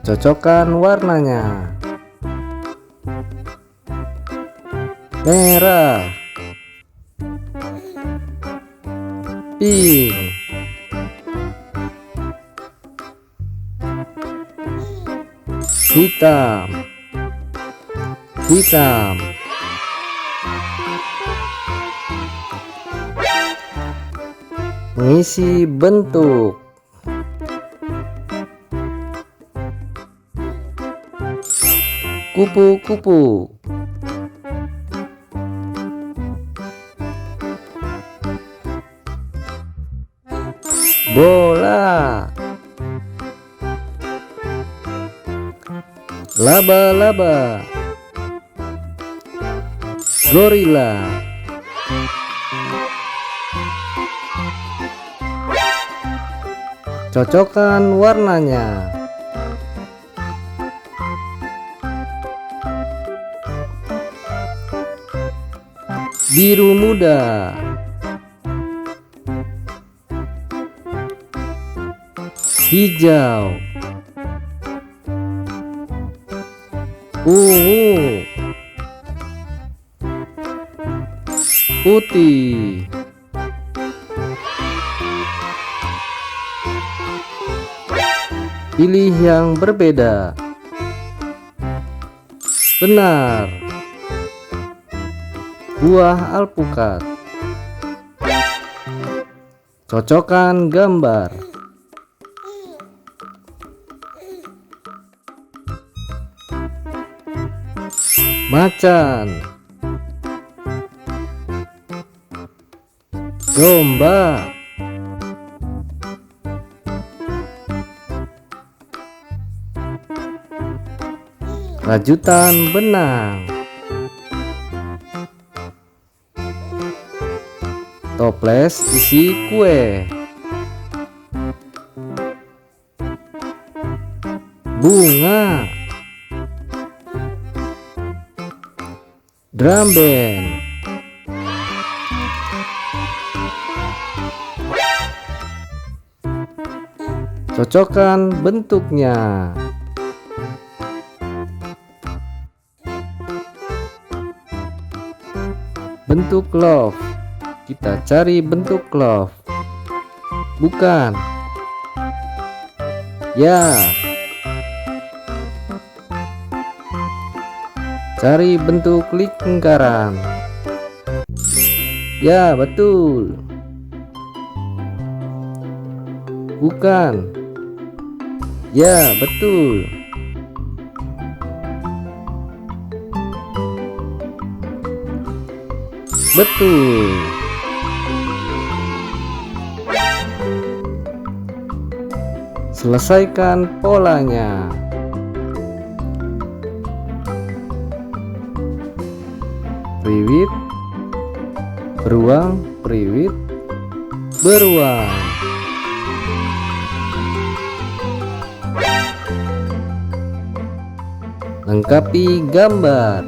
Cocokkan warnanya. Merah, pink, hitam, hitam, mengisi bentuk. Kupu-kupu, bola, laba-laba, gorila, cocokkan warnanya. Biru muda, hijau, ungu, putih, pilih yang berbeda. Benar, buah alpukat. Cocokkan gambar. Macan, domba, rajutan benang, toples isi kue, bunga, drum band, cocokkan bentuknya. Bentuk love, kita cari bentuk love. Bukan, ya, cari bentuk lingkaran. Ya, betul. Bukan, ya, betul. Betul. Selesaikan polanya. Priwit, beruang, priwit, beruang. Lengkapi gambar.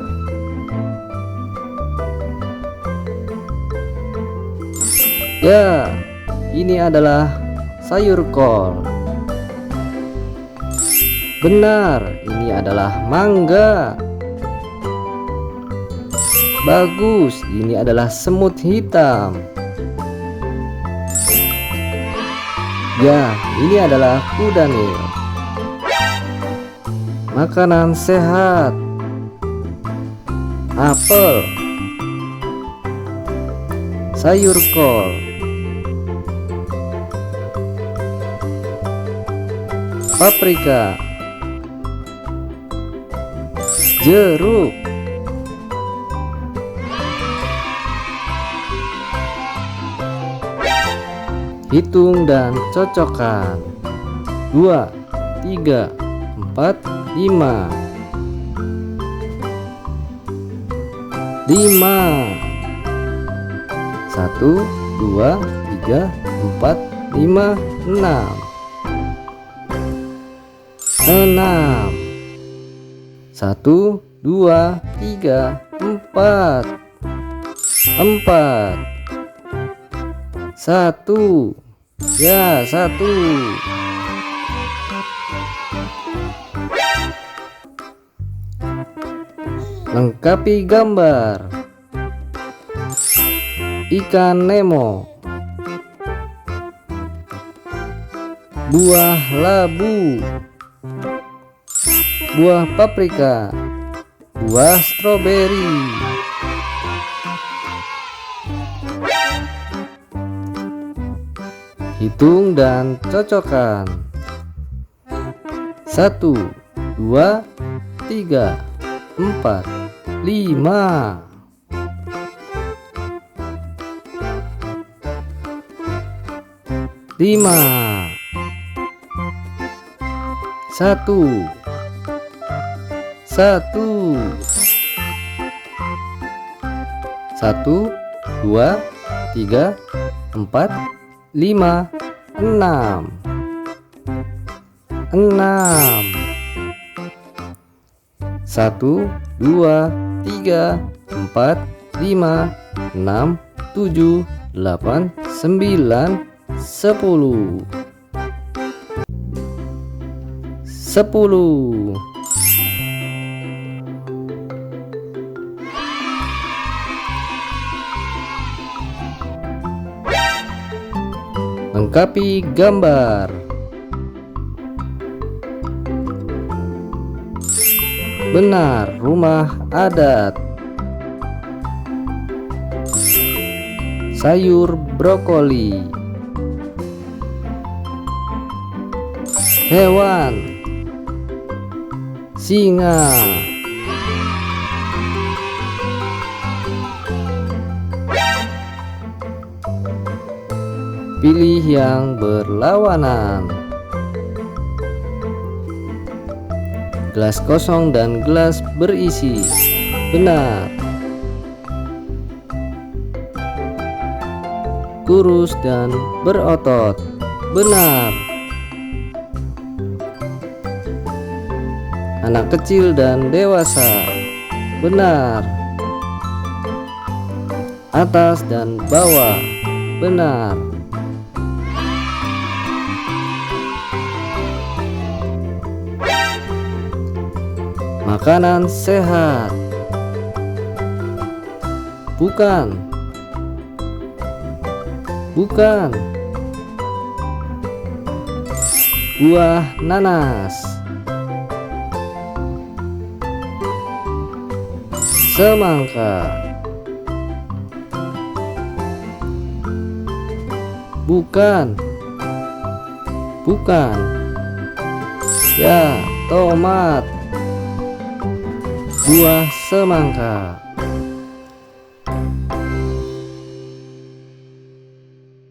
Ya, ini adalah sayur kol. Benar, ini adalah mangga. Bagus, ini adalah semut hitam. Ya, ini adalah kuda nil. Makanan sehat. Apel, sayur kol, paprika, jeruk, hitung dan cocokkan. 2, 3, 4, 5. 1, 2, 3, 4, 5, 6. 1, 2, 3, 4. 1. Ya, 1. Lengkapi gambar. Ikan Nemo. Buah labu. Buah paprika. Buah stroberi. Hitung dan cocokkan. 1, 2, 3, 4, 5. 5. 1, 2, 3, 4, 5, 6. 1, 2, 3, 4, 5, 6, 7, 8, 9, 10. 10. Lengkapi gambar. Benar, rumah adat. Sayur brokoli. Hewan. Singa. Pilih yang berlawanan. Gelas kosong dan gelas berisi. Benar. Kurus dan berotot. Benar. Anak kecil dan dewasa. Benar. Atas dan bawah. Benar. Makanan sehat. Bukan. Bukan. Buah nanas. Semangka. Bukan. Bukan. Ya, tomat. Buah semangka.